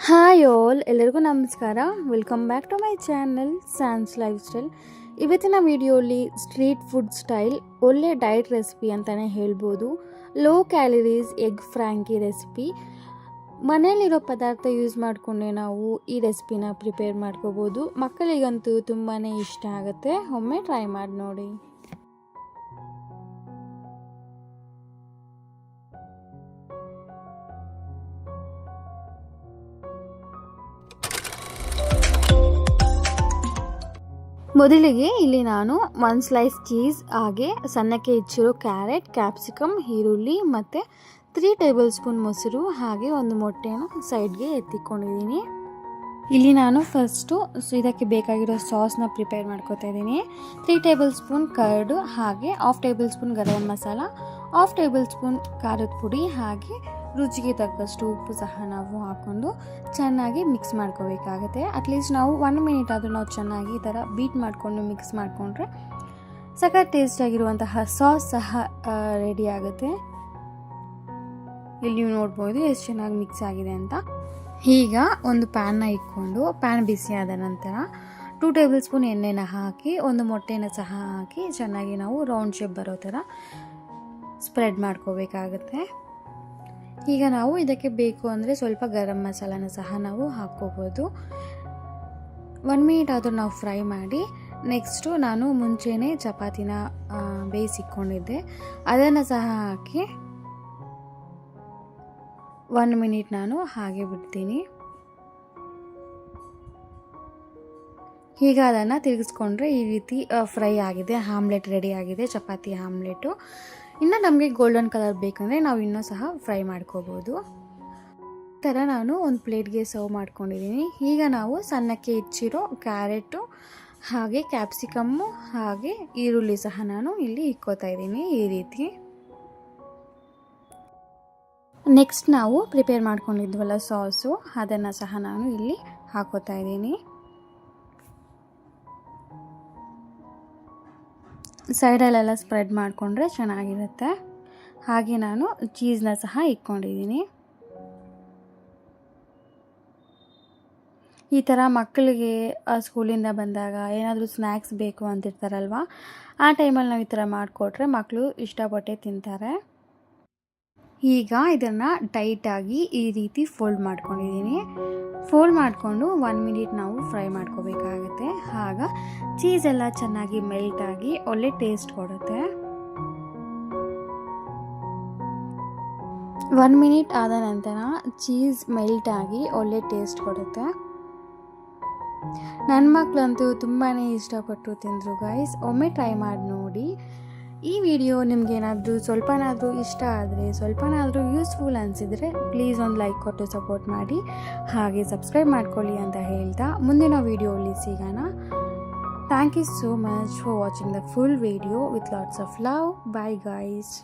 Hi all, ಎಲ್ಲರಿಗೂ ನಮಸ್ಕಾರ. Welcome back to my channel Sans lifestyle. ಇವತ್ತಿನ ವಿಡಿಯೋಲಿ ಸ್ಟ್ರೀಟ್ ಫುಡ್ ಸ್ಟೈಲ್ ಒಳ್ಳೆ ಡಯಟ್ ರೆಸಿಪಿ ಅಂತಲೇ ಹೇಳ್ಬೋದು. Low calories egg frankie recipe. ಮನೆಯಲ್ಲಿರೋ ಪದಾರ್ಥ ಯೂಸ್ ಮಾಡಿಕೊಂಡೆ ನಾವು ಈ ರೆಸಿಪಿನ ಪ್ರಿಪೇರ್ ಮಾಡ್ಕೋಬೋದು. ಮಕ್ಕಳಿಗಂತೂ ತುಂಬಾ ಇಷ್ಟ ಆಗುತ್ತೆ. ಒಮ್ಮೆ ಟ್ರೈ ಮಾಡಿ ನೋಡಿ. ಮೊದಲಿಗೆ ಇಲ್ಲಿ ನಾನು 1 ಸ್ಲೈಸ್ ಚೀಸ್, ಹಾಗೆ ಸಣ್ಣಕ್ಕೆ ಹೆಚ್ಚಿರೋ ಕ್ಯಾರೆಟ್, ಕ್ಯಾಪ್ಸಿಕಮ್, ಈರುಳ್ಳಿ ಮತ್ತು 3 ಟೇಬಲ್ ಸ್ಪೂನ್ ಮೊಸರು, ಹಾಗೆ ಒಂದು ಮೊಟ್ಟೆನ ಸೈಡ್ಗೆ ಎತ್ತಿಕೊಂಡಿದ್ದೀನಿ. ಇಲ್ಲಿ ನಾನು ಫಸ್ಟು ಇದಕ್ಕೆ ಬೇಕಾಗಿರೋ ಸಾಸ್ನ ಪ್ರಿಪೇರ್ ಮಾಡ್ಕೋತಾ ಇದ್ದೀನಿ. 3 ಟೇಬಲ್ ಸ್ಪೂನ್ ಕರ್ಡು, ಹಾಗೆ 1/2 table spoon garam masala, 1/2 table spoon ಖಾರದ ಪುಡಿ, ಹಾಗೆ ರುಚಿಗೆ ತಕ್ಕಷ್ಟು ಉಪ್ಪು ಸಹ ನಾವು ಹಾಕ್ಕೊಂಡು ಚೆನ್ನಾಗಿ ಮಿಕ್ಸ್ ಮಾಡ್ಕೋಬೇಕಾಗುತ್ತೆ. ಅಟ್ಲೀಸ್ಟ್ ನಾವು 1 ಮಿನಿಟ್ ಆದರೂ ನಾವು ಚೆನ್ನಾಗಿ ಈ ಥರ ಬೀಟ್ ಮಾಡಿಕೊಂಡು ಮಿಕ್ಸ್ ಮಾಡಿಕೊಂಡ್ರೆ ಸಖತ್ ಟೇಸ್ಟಿಯಾಗಿರುವಂತಹ ಸಾಸ್ ಸಹ ರೆಡಿ ಆಗುತ್ತೆ. ಇಲ್ಲಿ ನೀವು ನೋಡ್ಬೋದು ಎಷ್ಟು ಚೆನ್ನಾಗಿ ಮಿಕ್ಸ್ ಆಗಿದೆ ಅಂತ. ಈಗ ಒಂದು ಪ್ಯಾನ್ನ ಇಟ್ಕೊಂಡು ಪ್ಯಾನ್ ಬಿಸಿ ಆದ ನಂತರ 2 ಟೇಬಲ್ ಸ್ಪೂನ್ ಎಣ್ಣೆನ ಹಾಕಿ ಒಂದು ಮೊಟ್ಟೆನ ಸಹ ಹಾಕಿ ಚೆನ್ನಾಗಿ ನಾವು ರೌಂಡ್ ಶೇಪ್ ಬರೋ ಥರ ಸ್ಪ್ರೆಡ್ ಮಾಡ್ಕೋಬೇಕಾಗುತ್ತೆ. ಈಗ ನಾವು ಇದಕ್ಕೆ ಬೇಕು ಅಂದರೆ ಸ್ವಲ್ಪ ಗರಂ ಮಸಾಲನ ಸಹ ನಾವು ಹಾಕ್ಕೋಬೋದು. 1 ಮಿನಿಟ್ ಆದರೂ ನಾವು ಫ್ರೈ ಮಾಡಿ ನೆಕ್ಸ್ಟು ನಾನು ಮುಂಚೆನೇ ಚಪಾತಿನ ಬೇಯಿಸಿಕೊಂಡಿದ್ದೆ, ಅದನ್ನು ಸಹ ಹಾಕಿ 1 ಮಿನಿಟ್ ನಾನು ಹಾಗೆ ಬಿಡ್ತೀನಿ. ಈಗ ಅದನ್ನು ತಿರುಗಿಸ್ಕೊಂಡ್ರೆ ಈ ರೀತಿ ಫ್ರೈ ಆಗಿದೆ, ಆಮ್ಲೆಟ್ ರೆಡಿ ಆಗಿದೆ, ಚಪಾತಿ ಆಮ್ಲೆಟು. ಇನ್ನು ನಮಗೆ ಗೋಲ್ಡನ್ ಕಲರ್ ಬೇಕಂದರೆ ನಾವು ಇನ್ನೂ ಸಹ ಫ್ರೈ ಮಾಡ್ಕೋಬೋದು. ಈ ಥರ ನಾನು ಒಂದು ಪ್ಲೇಟ್ಗೆ ಸರ್ವ್ ಮಾಡ್ಕೊಂಡಿದ್ದೀನಿ. ಈಗ ನಾವು ಸಣ್ಣಕ್ಕೆ ಹೆಚ್ಚಿರೋ ಕ್ಯಾರೆಟು, ಹಾಗೆ ಕ್ಯಾಪ್ಸಿಕಮ್ಮು, ಹಾಗೆ ಈರುಳ್ಳಿ ಸಹ ನಾನು ಇಲ್ಲಿ ಇಕ್ಕೋತಾ ಇದ್ದೀನಿ ಈ ರೀತಿ. ನೆಕ್ಸ್ಟ್ ನಾವು ಪ್ರಿಪೇರ್ ಮಾಡ್ಕೊಂಡಿದ್ವಲ್ಲ ಸಾಸು, ಅದನ್ನು ಸಹ ನಾನು ಇಲ್ಲಿ ಹಾಕೋತಾ ಇದ್ದೀನಿ. ಸೈಡಲ್ಲೆಲ್ಲ ಸ್ಪ್ರೆಡ್ ಮಾಡಿಕೊಂಡ್ರೆ ಚೆನ್ನಾಗಿರುತ್ತೆ. ಹಾಗೆ ನಾನು ಚೀಸ್ನ ಸಹ ಇಟ್ಕೊಂಡಿದ್ದೀನಿ. ಈ ಥರ ಮಕ್ಕಳಿಗೆ ಸ್ಕೂಲಿಂದ ಬಂದಾಗ ಏನಾದರೂ ಸ್ನ್ಯಾಕ್ಸ್ ಬೇಕು ಅಂತಿರ್ತಾರಲ್ವ, ಆ ಟೈಮಲ್ಲಿ ನಾವು ಈ ಥರ ಮಾಡಿಕೊಟ್ರೆ ಮಕ್ಕಳು ಇಷ್ಟಪಟ್ಟೆ ತಿಂತಾರೆ. ಈಗ ಇದನ್ನು ಟೈಟಾಗಿ ಈ ರೀತಿ ಫೋಲ್ಡ್ ಮಾಡ್ಕೊಂಡಿದ್ದೀನಿ. ಫೋಲ್ಡ್ ಮಾಡಿಕೊಂಡು 1 ಮಿನಿಟ್ ನಾವು ಫ್ರೈ ಮಾಡ್ಕೋಬೇಕಾಗುತ್ತೆ. ಆಗ ಚೀಸೆಲ್ಲ ಚೆನ್ನಾಗಿ ಮೆಲ್ಟಾಗಿ ಒಳ್ಳೆ ಟೇಸ್ಟ್ ಕೊಡುತ್ತೆ. 1 ಮಿನಿಟ್ ಆದ ನಂತರ ಚೀಸ್ ಮೆಲ್ಟಾಗಿ ಒಳ್ಳೆ ಟೇಸ್ಟ್ ಕೊಡುತ್ತೆ. ನನ್ನ ಮಕ್ಕಳಂತೂ ತುಂಬಾ ಇಷ್ಟಪಟ್ಟು ತಿಂದರು ಗೈಸ್. ಒಮ್ಮೆ ಟ್ರೈ ಮಾಡಿ ನೋಡಿ. ಈ ವಿಡಿಯೋ ನಿಮಗೇನಾದರೂ ಸ್ವಲ್ಪನಾದರೂ ಇಷ್ಟ ಆದರೆ, ಸ್ವಲ್ಪನಾದರೂ ಯೂಸ್ಫುಲ್ ಅನಿಸಿದರೆ ಪ್ಲೀಸ್ ಒಂದು ಲೈಕ್ ಕೊಟ್ಟು ಸಪೋರ್ಟ್ ಮಾಡಿ, ಹಾಗೆ ಸಬ್ಸ್ಕ್ರೈಬ್ ಮಾಡ್ಕೊಳ್ಳಿ ಅಂತ ಹೇಳ್ತಾ ಮುಂದಿನ ವಿಡಿಯೋಲಿ ಸಿಗೋಣ. Thank you so much for watching the full video with lots of love. Bye guys.